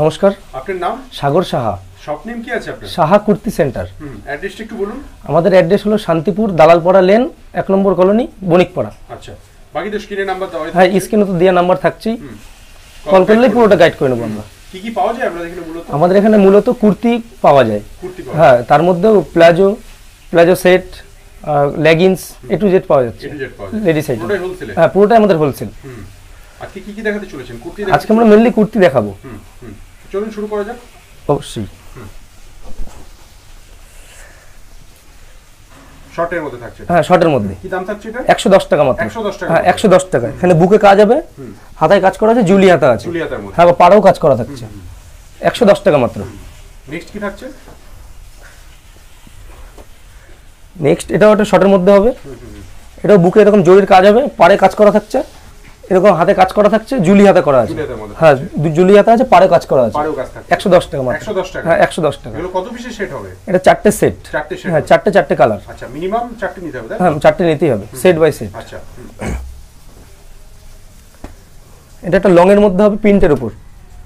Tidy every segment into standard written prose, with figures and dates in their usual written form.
নমস্কার, আপনার নাম? সাগর সাহা। শপ নেম কি আছে আপনার? সাহা কুর্তি সেন্টার। অ্যাড্রেসটা একটু বলুন। আমাদের অ্যাড্রেস হলো শান্তিপুর দালালপাড়া লেন 1 নম্বর কলোনি বণিকপাড়া। আচ্ছা, বাকি তো স্ক্রিনে নাম্বার দেওয়া আছে। হ্যাঁ, স্ক্রিনে তো দেওয়া নাম্বার থাকছেই, কল করলেই পুরোটা গাইড করে নেব আমরা। কি কি পাওয়া যায় আপনাদের এখানে মূলত? আমাদের এখানে মূলত কুর্তি পাওয়া যায়। হ্যাঁ, তার মধ্যেও palazzo set, leggings A to Z পাওয়া যাচ্ছে। লেডিস আইটেম হ্যাঁ, পুরোটাই আমাদের হোলসেল। আজকে কি কি দেখাতে চলেছেন? কুর্তি আজকে আমরা মেইনলি কুর্তি দেখাবো। চলুন শুরু করা যাক। অবশ্যই। শর্টের মধ্যে থাকছে। হ্যাঁ, শর্টের মধ্যে। কি দাম থাকছে এটা? 110 টাকা মাত্র। 110 টাকা। হ্যাঁ, 110 টাকা। এখানে বুকে কাজ হবে, হাতায় কাজ করা আছে, জুলি হাতা আছে। জুলি হাতার মধ্যে। হ্যাঁ, পাড়াও কাজ করা থাকছে। 110 টাকা মাত্র। নেক্সট কি থাকছে? নেক্সট এটাও একটা শর্টের মধ্যে হবে। এটাও বুকে এরকম জরির কাজ হবে, পাড়ে কাজ করা থাকছে, এরকম হাতে কাজ করা থাকছে, জুলি হাতে করা আছে। হ্যাঁ, জুলি হাতে আছে, পাড়ে কাজ করা আছে। 110 টাকা মাত্র। 110 টাকা। হ্যাঁ, 110 টাকা। এগুলো কত পিসের সেট হবে? এটা 4টে সেট। 4টে সেট। হ্যাঁ, 4টে কালার। আচ্ছা, মিনিমাম 4টে নিতে হবে তাই? হ্যাঁ, 4টে নিতেই হবে, সেট বাই সেট। আচ্ছা। এটা একটা লং এর মধ্যে হবে, প্রিন্টের উপর।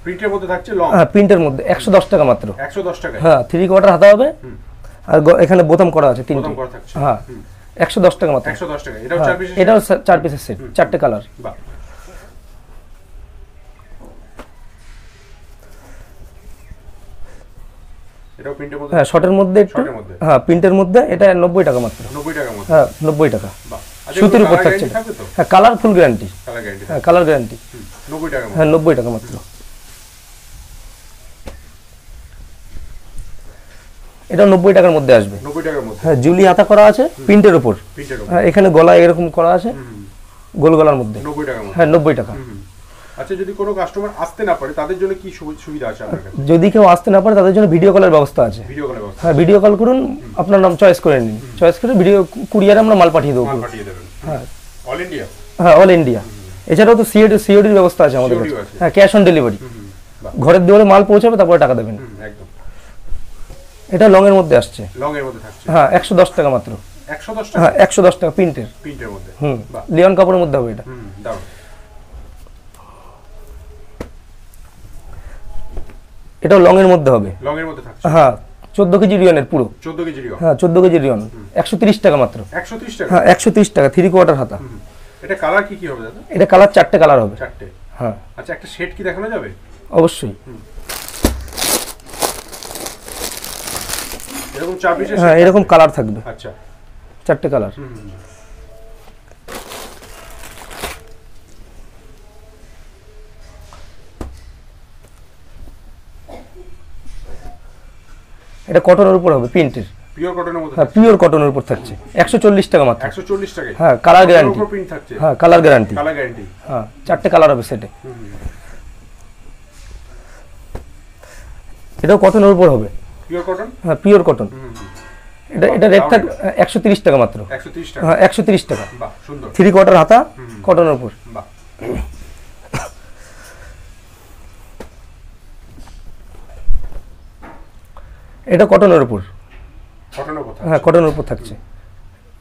প্রিন্টের মধ্যে থাকছে লং? হ্যাঁ, প্রিন্টের মধ্যে 110 টাকা মাত্র। 110 টাকা। হ্যাঁ, 3 কোয়ার্টার হাতা হবে, আর এখানে বোতাম করা আছে 3টে। বোতাম করা থাকছে। হ্যাঁ, 110 টাকা মাত্র। 110 টাকা। এটাও 4 পিসের? এটাও 4 পিসের সেট, 4টে কালার। বাহ। এটাও প্রিন্টের মধ্যে? হ্যাঁ, শর্টের মধ্যে একটু। হ্যাঁ, প্রিন্টের মধ্যে। এটা 90 টাকা মাত্র। 90 টাকা মাত্র। হ্যাঁ, 90 টাকা। বাহ। সুতির উপর থাকছে। হ্যাঁ, colour full guarantee. Colour guarantee. হ্যাঁ, কালার গ্যারান্টি। 90 টাকা। হ্যাঁ, 90 টাকা মাত্র। এটা 90 টাকার মধ্যে আসবে। 90 টাকার মধ্যে। হ্যাঁ, জুলি হাতা করা আছে প্রিন্টের উপর। হ্যাঁ, এখানে গলা এরকম করা আছে, গোল গলার মধ্যে। 90 টাকার মধ্যে। হ্যাঁ, 90 টাকা। আচ্ছা, যদি কোনো কাস্টমার আসতে না পারে তাদের জন্য কি সুবিধা আছে আপনার কাছে? যদি কেউ আসতে না পারে তাদের জন্য ভিডিও কলের ব্যবস্থা আছে। ভিডিও কলের ব্যবস্থা? হ্যাঁ, ভিডিও কল করুন, আপনার নাম চয়েস করে নিন, চয়েস করে ভিডিও কুরিয়ারে আমরা মাল পাঠিয়ে দেবো। মাল পাঠিয়ে দেবেন? হ্যাঁ। All India? হ্যাঁ, অল ইন্ডিয়া। এছাড়াও তো সিওডির ব্যবস্থা আছে আমাদের কাছে। হ্যাঁ, ক্যাশ অন ডেলিভারি। ঘরের দুয়ারে মাল পৌঁছাবে, তারপরে টাকা দেবেন। একদম। এটা লং এর মধ্যে আসছে। লং এর মধ্যে থাকছে। হ্যাঁ, 110 টাকা মাত্র। 110 টাকা? হ্যাঁ, 110 টাকা প্রিন্টের মধ্যে। লিওন কাপড়ের মধ্যে হবে এটা। দাও। এটাও লং এর মধ্যে হবে। লং এর মধ্যে থাকছে। হ্যাঁ, 14 কেজি রিয়নের পুরো। 14 কেজি রিয়ন? হ্যাঁ, 14 কেজি রিয়ন। 130 টাকা মাত্র। 130 টাকা? হ্যাঁ, 130 টাকা। 3 কোয়ার্টার হাতা। এটা কালার কি কি হবে দাদা? এটা কালার 4টে কালার হবে। 4টে? হ্যাঁ। আচ্ছা, একটা সেট কি দেখানো যাবে? অবশ্যই। এরকম 4 পিসের? হ্যাঁ, এরকম কালার থাকবে। আচ্ছা, 4টে কালার। এটা কটনের উপর হবে, প্রিন্টের। পিওর কটনের মধ্যে? হ্যাঁ, পিওর কটনের উপর থাকছে। 140 টাকা মাত্র। 140 টাকা? হ্যাঁ, কালার গ্যারান্টি। উপর প্রিন্ট থাকছে? হ্যাঁ, কালার গ্যারান্টি। Colour guarantee. হ্যাঁ, 4টে কালার হবে সেটে। এটাও কটনের উপর হবে। Pure cotton? হ্যাঁ, পিওর কটন। এটা রেট থাকবে 130 টাকা মাত্র। 130 টাকা? হ্যাঁ, 130 টাকা। বাহ, সুন্দর। 3 কোয়ার্টার হাতা, কটনের উপর। বাহ। এটা কটনের উপর। কটনের উপর? হ্যাঁ, কটনের উপর থাকছে।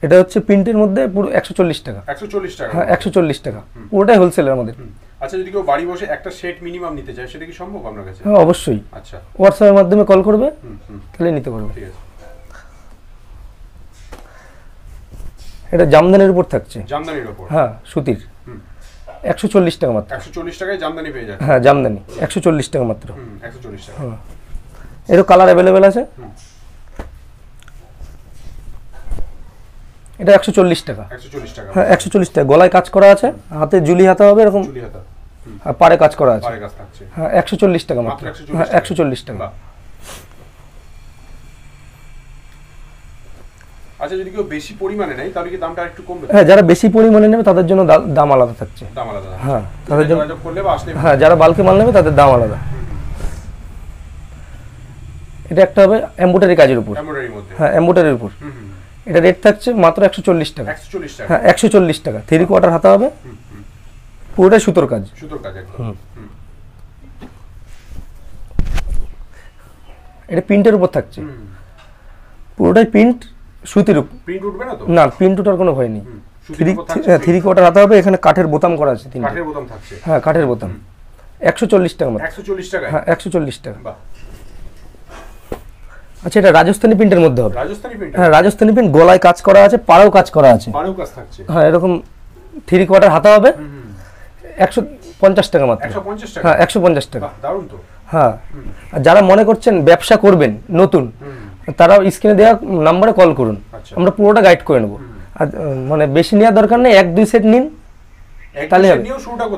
এটা হচ্ছে প্রিন্টের মধ্যে পুরো 140 টাকা। 140 টাকা? হ্যাঁ, 140 টাকা। পুরোটাই হোলসেলের আমাদের। আচ্ছা, যদি কেউ বাড়ি বসে একটা সেট মিনিমাম নিতে চায় সেটা কি সম্ভব আপনার কাছে? হ্যাঁ, অবশ্যই। আচ্ছা, হোয়াটসঅ্যাপের মাধ্যমে কল করবে, তাহলে নিতে পারবে। ঠিক আছে। এটা জামদানির উপর থাকছে। জামদানির উপর? হ্যাঁ, সুতির। 140 টাকা মাত্র। 140 টাকায় জামদানি পেয়ে যাচ্ছে? হ্যাঁ, জামদানি 140 টাকা মাত্র। 140 টাকা। হ্যাঁ, এরও কালার অ্যাভেলেবেল আছে। এটা 140 টাকা। 140 টাকা? হ্যাঁ, 140 টাকা। গলায় কাজ করা আছে, হাতে জুলি হাতা হবে এরকম, জুলি হাতা, আর পাড়ে কাজ করা আছে। পাড়ে কাজ থাকছে। হ্যাঁ, 140 টাকা মাত্র। হ্যাঁ, 140 টাকা। আচ্ছা, যদি কেউ বেশি পরিমাণে নেয় তাহলে কি দামটা একটু কমবে? হ্যাঁ, যারা বেশি পরিমাণে নেবে তাদের জন্য দাম আলাদা থাকছে। দাম আলাদা? হ্যাঁ, তাদের জন্য যোগাযোগ করলে বা আসলে? হ্যাঁ, যারা বাল্কে মাল নেবে তাদের দাম আলাদা। এটা একটা হবে এমব্রয়ডারি কাজের উপর। এমব্রয়ডারির মধ্যে? হ্যাঁ, এমব্রয়ডারির উপর। এটা রেট থাকছে মাত্র 140 টাকা। 140 টাকা? হ্যাঁ, 140 টাকা। 3 কোয়ার্টার হাতা হবে, পুরোটাই সুতোর কাজ। সুতোর কাজ একদম। এটা প্রিন্টের উপর থাকছে, পুরোটাই প্রিন্ট, সুতির উপর। প্রিন্ট উঠবে না তো? না, প্রিন্ট ওঠার কোনো ভয় নেই। 3 কোয়ার্টার হাতা হবে, এখানে কাঠের বোতাম করা আছে। কাঠের বোতাম থাকছে? হ্যাঁ, কাঠের বোতাম। 140 টাকা মাত্র। 140 টাকা? হ্যাঁ 140 টাকা। বাহ। আচ্ছা, এটা রাজস্থানি প্রিন্টের মধ্যে হবে। রাজস্থানি প্রিন্ট? হ্যাঁ রাজস্থানি প্রিন্ট, গলায় কাজ করা আছে, পাড়েও কাজ করা আছে। পাড়েও কাজ থাকছে? হ্যাঁ এরকম 3/4 হাতা হবে, 150 টাকা মাত্র। 150 টাকা? হ্যাঁ 150 টাকা। বাহ, দারুণ তো। হ্যাঁ, আর যারা মনে করছেন ব্যবসা করবেন নতুন, তারা স্ক্রিনে দেওয়া নাম্বারে কল করুন, আমরা পুরোটা গাইড করে নেব। আর মানে বেশি নেওয়ার দরকার নেই, 1-2 সেট নিন তাহলে হবে।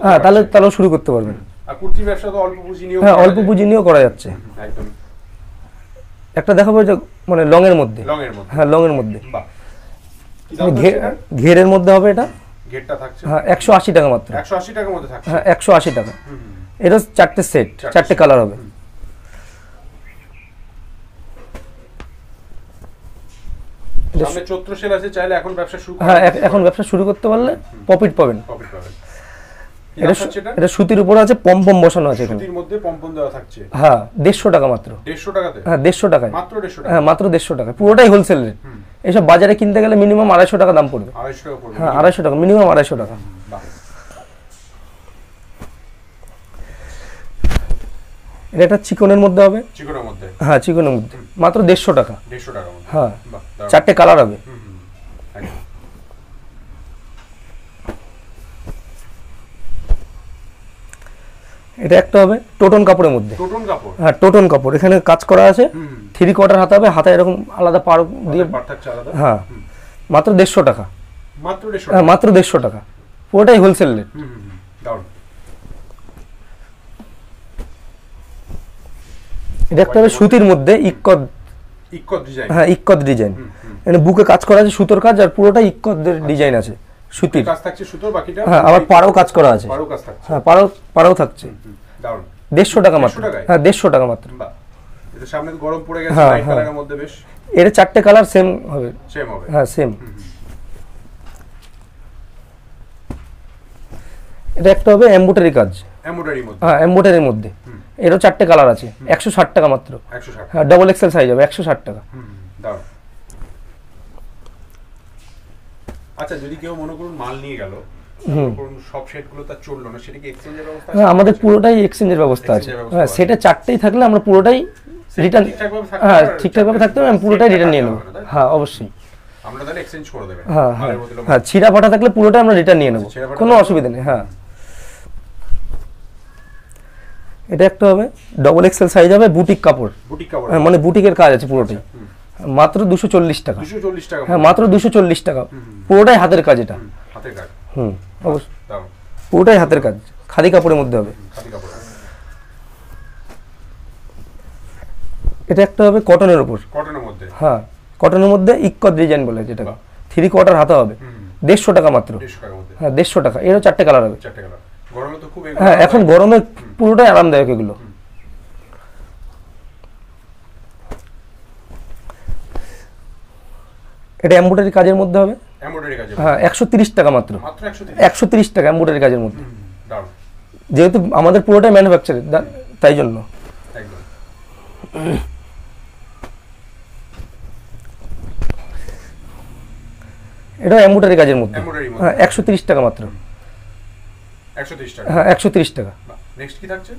হ্যাঁ তাহলে শুরু করতে পারবেন। আর কুর্তি ব্যবসা তো অল্প পুঁজি নিয়েও, হ্যাঁ অল্প পুঁজি নিয়েও করা যাচ্ছে। একদম। একটা দেখাবো যে মানে লং এর মধ্যে। হ্যাঁ লং এর মধ্যে। বাহ, ঘেরের মধ্যে হবে এটা। ঘেরটা থাকছে? হ্যাঁ 180 টাকা মাত্র। 180 টাকার মধ্যে থাকছে? হ্যাঁ 180 টাকা। এটা 4টে সেট, 4টে কালার হবে। সামনে চৈত্র সেল আছে, চাইলে এখন ব্যবসা শুরু করতে। হ্যাঁ এখন ব্যবসা শুরু করতে পারলে প্রফিট পাবেন। এটা সুতির উপরে আছে, পমপম বসানো আছে এখানে। সুতির মধ্যে পমপম দেওয়া থাকছে? হ্যাঁ 150 টাকা মাত্র। 150 টাকাতে? হ্যাঁ 150 টাকায় মাত্র 150 টাকা? হ্যাঁ মাত্র 150 টাকা, পুরোটাই হোলসেল রেট। এসব বাজারে কিনতে গেলে মিনিমাম 250 টাকা দাম পড়বে। 250 টাকা পড়বে? হ্যাঁ 250 টাকা, মিনিমাম 250 টাকা। বাহ। এটা একটা চিকনের মধ্যে হবে। চিকনের মধ্যে? হ্যাঁ চিকনের মধ্যে, মাত্র 150 টাকা। 150 টাকা মধ্যে? হ্যাঁ বাহ, 4টে কালার হবে। এটা একটা হবে টোটন কাপড়ের মধ্যে। টোটন কাপড়? হ্যাঁ টোটন কাপড়, এখানে কাজ করা আছে, 3/4 হাতা হবে, হাতা এরকম আলাদা পাড় দিয়ে। হ্যাঁ মাত্র 150 টাকা। মাত্র 150? হ্যাঁ মাত্র 150 টাকা, পুরোটাই হোলসেল রেট। দারুণ। এটা একটা হবে সুতির মধ্যে ইক্কত ডিজাইন? হ্যাঁ ইক্কত ডিজাইন, এখানে বুকে কাজ করা আছে, সুতোর কাজ, আর পুরোটাই ইক্কতের ডিজাইন আছে, সুতির কাজ থাকছে সুতোর, বাকিটা? হ্যাঁ আবার পাড়ও কাজ করা আছে। পাড়ও কাজ থাকছে? হ্যাঁ পাড়ও থাকছে। দারুণ। 150 টাকা মাত্র। হ্যাঁ 150 টাকা মাত্র। বাহ, এটা সামনে তো গরম পড়ে গেছে, লাইট কালারের মধ্যে বেশ। এর 4টে কালার সেম হবে? সেম হবে? হ্যাঁ সেম। এটা একটা হবে এমব্রয়ডারি কাজ। এমব্রয়ডারির মধ্যে? হ্যাঁ এমব্রয়ডারির মধ্যে, এরও 4টে কালার আছে, 160 টাকা মাত্র। 160? হ্যাঁ ডাবল এক্সেল সাইজ হবে, 160 টাকা। দারুণ। আচ্ছা, যদি কেউ মনে করুন মাল নিয়ে গেল, সব সেটগুলো তার চললো না, সেটা কি এক্সচেঞ্জের ব্যবস্থা আছে? হ্যাঁ আমাদের পুরোটাই এক্সচেঞ্জের ব্যবস্থা আছে। হ্যাঁ সেটা 4টেই থাকলে আমরা পুরোটাই রিটার্ন, হ্যাঁ ঠিকঠাকভাবে থাকতে হবে, আমি পুরোটাই রিটার্ন নিয়ে নেব। হ্যাঁ অবশ্যই আমরা তাহলে এক্সচেঞ্জ করে দেবেন? হ্যাঁ হ্যাঁ ছিঁড়া ফাটা থাকলে পুরোটাই আমরা রিটার্ন নিয়ে নেব, কোনো অসুবিধা নেই। হ্যাঁ এটা একটা হবে ডবল এক্সেল সাইজ হবে, বুটিক কাপড়। বুটিক কাপড়? হ্যাঁ মানে বুটিকের কাজ আছে পুরোটাই, মাত্র 240 টাকা। 240 টাকা? হ্যাঁ মাত্র 240 টাকা, পুরোটাই হাতের কাজ। এটা হাতের কাজ? অবশ্যই পুরোটাই হাতের কাজ, খাদি কাপড়ের মধ্যে হবে। খাদি কাপড়? এটা একটা হবে কটনের উপর। কটনের মধ্যে? হ্যাঁ কটনের মধ্যে ইক্কত ডিজাইন বলে, যেটা 3/4 হাতা হবে, 150 টাকা মাত্র। 150 টাকার মধ্যে? হ্যাঁ 150 টাকা, এরও 4টে কালার হবে। 4টে কালার? গরমে তো খুব, হ্যাঁ এখন গরমে পুরোটাই আরামদায়ক এগুলো। এটা এমব্রয়ডারি কাজের মধ্যে হবে। এমব্রয়ডারি কাজের? হ্যাঁ 130 টাকা মাত্র। মাত্র 130 টাকা এমব্রয়ডারি কাজের মধ্যে। দারুণ। যেহেতু আমাদের পুরোটাই ম্যানুফ্যাকচারের, তাই জন্য। একদম। এটা এমব্রয়ডারি কাজের মধ্যে। হ্যাঁ 130 টাকা মাত্র। 130 টাকা? হ্যাঁ 130 টাকা। নেক্সট কি থাকছে?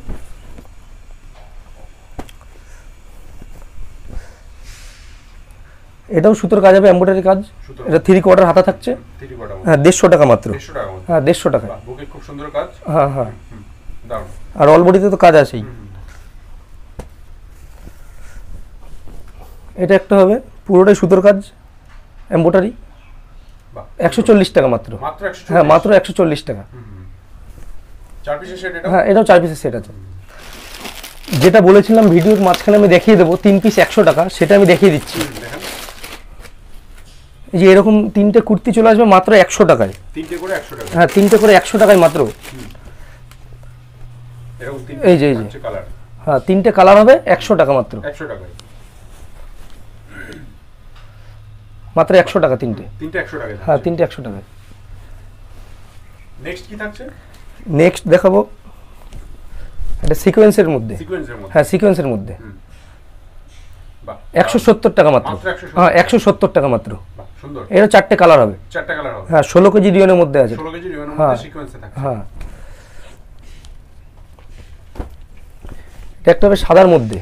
এটাও সুতোর কাজ হবে, এমব্রয়ডারি কাজ। এটা 3/4 হাতা থাকছে। হ্যাঁ 150 টাকা মাত্র। 150 টাকা? হ্যাঁ 150 টাকা। বুকে খুব সুন্দর কাজ? হ্যাঁ হ্যাঁ দারুণ। আর অল বডিতে তো কাজ আছেই। এটা একটা হবে পুরোটাই সুতোর কাজ, এমব্রয়ডারি, 140 টাকা মাত্র। হ্যাঁ মাত্র 140 টাকা। 4 পিসের সেট এটা? হ্যাঁ এটাও 4 পিসের সেট আছে। যেটা বলেছিলাম ভিডিওর মাঝখানে আমি দেখিয়ে দেবো 3 পিস 100 টাকা, সেটা আমি দেখিয়ে দিচ্ছি। এই যে এরকম 3টে কুর্তি চলে আসবে মাত্র 100 টাকায়। 3টে করে 100 টাকা? হ্যাঁ 3টে করে 100 টাকায় মাত্র। এরকম এই যে কালার? হ্যাঁ 3টে কালার হবে, 100 টাকা মাত্র। 100 টাকায়? মাত্র 100 টাকা 3টে। 3টে 100 টাকায়? হ্যাঁ 3টে 100 টাকায়। নেক্সট কি থাকছে? নেক্সট দেখাবো এটা সিকোয়েন্সের মধ্যে। সিকোয়েন্সের মধ্যে? হ্যাঁ সিকোয়েন্সের মধ্যে। বাহ 170 টাকা মাত্র। হ্যাঁ 170 টাকা মাত্র। বাহ সুন্দর। এর 4টে কালার হবে। 4টে কালার হবে? হ্যাঁ 16 কেজি রিয়নের মধ্যে আছে। 16 কেজি রিয়নের মধ্যে সিকোয়েন্সে থাকছে? হ্যাঁ এটা একটা হবে সাদার মধ্যে,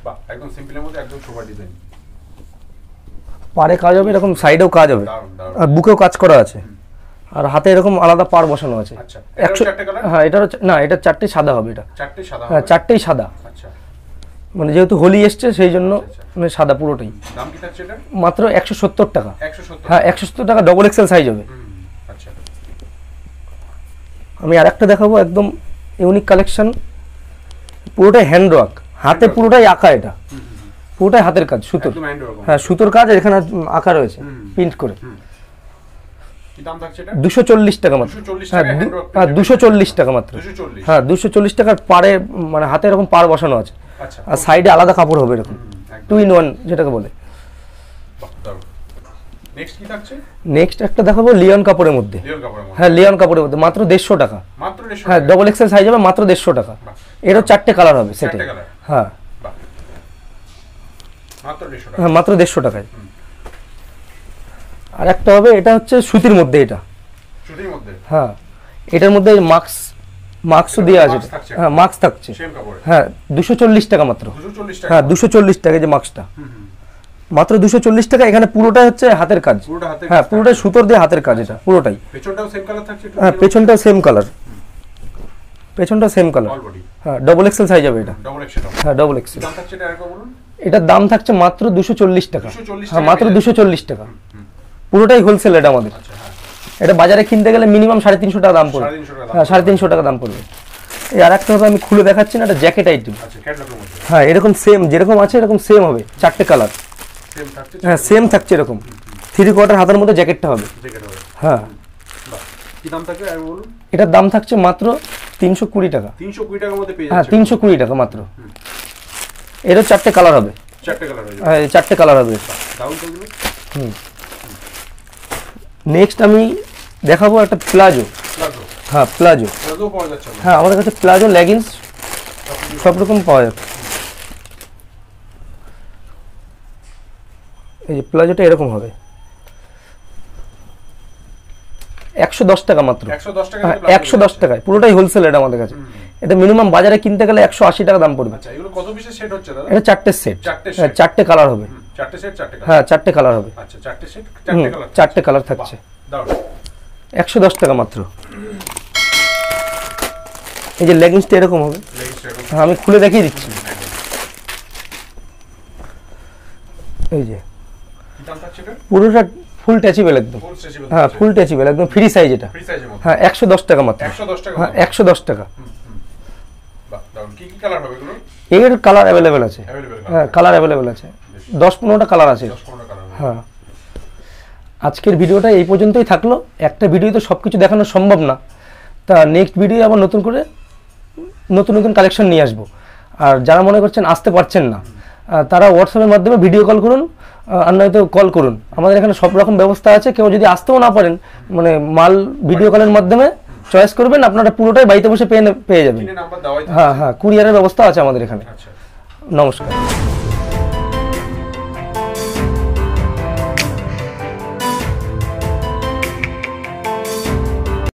বাহ একদম সিম্পলের মধ্যে একদম সোবার ডিজাইন। পাড়ে কাজ হবে এরকম, সাইডেও কাজ হবে, আর বুকেও কাজ করা আছে, আর হাতে এরকম আলাদা পাড় বসানো আছে। আচ্ছা 100 হ্যাঁ এটা না, এটা চারটে সাদা হবে, এটা চারটে সাদা হ্যাঁ চারটেই সাদা। আচ্ছা মানে যেহেতু হোলি এসছে সেই জন্য মানে সাদা পুরোটাই। দাম কি থাকছে এটা? মাত্র 170 টাকা। 170 হ্যাঁ 170 টাকা, ডবল এক্সেল সাইজ হবে। আচ্ছা আমি আরেকটা দেখাবো, একদম ইউনিক কালেকশন, পুরোটাই হ্যান্ড ওয়ার্ক, হাতে পুরোটাই আঁকা, এটা পুরোটাই হাতের কাজ, সুতোর। হ্যাঁ সুতোর কাজ, এখানে আঁকা রয়েছে প্রিন্ট করে। কি দাম থাকছে এটা? 240 টাকা মাত্র। হ্যাঁ 240 টাকা মাত্র। হ্যাঁ 240 টাকার পাড়ে মানে হাতে এরকম পাড় বসানো আছে, আচ্ছা আর সাইডে আলাদা কাপড় হবে এরকম 2 in 1 যেটাকে বলে। নেক্সট কি থাকছে? নেক্সট একটা দেখাবো লিওন কাপড়ের মধ্যে। হ্যাঁ লিওন কাপড়ের মধ্যে মাত্র 150 টাকা। হ্যাঁ ডবল এক্সেল সাইজ হবে, মাত্র 150 টাকা। এরও 4টে কালার হবে সেটে। হ্যাঁ হ্যাঁ মাত্র 150 টাকায়। আর একটা হবে, এটা হচ্ছে সুতির মধ্যে, এটা হ্যাঁ এটার মধ্যে মাস্কও দেওয়া আছে। হ্যাঁ মাস্ক থাকছে। হ্যাঁ 240 টাকা মাত্র। হ্যাঁ 240 টাকা, যে মাস্কটা মাত্র 240 টাকা। এখানে পুরোটাই হচ্ছে হাতের কাজ। হ্যাঁ পুরোটাই সুতোর দিয়ে হাতের কাজ, এটা পুরোটাই। হ্যাঁ পেছনটাও সেম কালার, পেছনটাও সেম কালার। হ্যাঁ ডবল এক্সেল সাইজ হবে এটা। হ্যাঁ ডবল এক্সেল। এটার দাম থাকছে মাত্র 240 টাকা। হ্যাঁ মাত্র 240 টাকা, পুরোটাই হোলসেল এটা আমাদের। এটা বাজারে কিনতে গেলে মিনিমাম 350 টাকা দাম পড়বে। হ্যাঁ 350 টাকা দাম পড়বে। এই আর একটা হবে, আমি খুলে দেখাচ্ছি না, এটা জ্যাকেট আইটেম। হ্যাঁ এরকম সেম, যেরকম আছে এরকম সেম হবে, 4টে কালার। হ্যাঁ সেম থাকছে এরকম, 3/4 হাতের মধ্যে জ্যাকেটটা হবে। হ্যাঁ এটার দাম থাকছে মাত্র 320 টাকা। 320 টাকার মধ্যে পেয়ে যাচ্ছে। হ্যাঁ 320 টাকা মাত্র। এরও 4টে কালার হবে। হ্যাঁ 4টে কালার হবে। নেক্সট আমি দেখাবো একটা প্লাজো। হ্যাঁ প্লাজো। হ্যাঁ আমাদের কাছে প্লাজো, লেগিংস সব রকম পাওয়া যাবে। এই যে প্লাজোটা এরকম হবে, 110 টাকা মাত্র। 110 টাকায় পুরোটাই হোলসেল এটা আমাদের কাছে। এটা মিনিমাম বাজারে কিনতে গেলে 180 টাকা দাম পড়বে। এটা 4টে সেট, 4টে কালার হবে। হ্যাঁ 4টে কালার হবে। 4টে কালার থাকছে, 110 টাকা মাত্র। এই যে লেগিংসটা এরকম হবে। হ্যাঁ আমি খুলে দেখিয়ে দিচ্ছি। এই যে পুরোটা ফুল ট্যাচেবল একদম। হ্যাঁ ফুল ট্যাচেবল একদম, ফ্রি সাইজ এটা। হ্যাঁ 110 টাকা মাত্র। হ্যাঁ 110 টাকা। এর কালার অ্যাভেলেবেল আছে। হ্যাঁ কালার অ্যাভেলেবেল আছে, 10-15টা কালার আছে। হ্যাঁ আজকের ভিডিওটা এই পর্যন্তই থাকলো। একটা ভিডিও তো সব কিছু দেখানো সম্ভব না, তা নেক্সট ভিডিও আবার নতুন করে নতুন কালেকশন নিয়ে আসবো। আর যারা মনে করছেন আসতে পারছেন না, তারা হোয়াটসঅ্যাপের মাধ্যমে ভিডিও কল করুন, আর নয়তো কল করুন। আমাদের এখানে সব রকম ব্যবস্থা আছে। কেউ যদি আসতেও না পারেন, মানে মাল ভিডিও কলের মাধ্যমে চয়েস করবেন, আপনারা পুরোটাই বাড়িতে বসে পেয়ে যাবেন। হ্যাঁ হ্যাঁ কুরিয়ারের ব্যবস্থা আছে আমাদের এখানে। নমস্কার।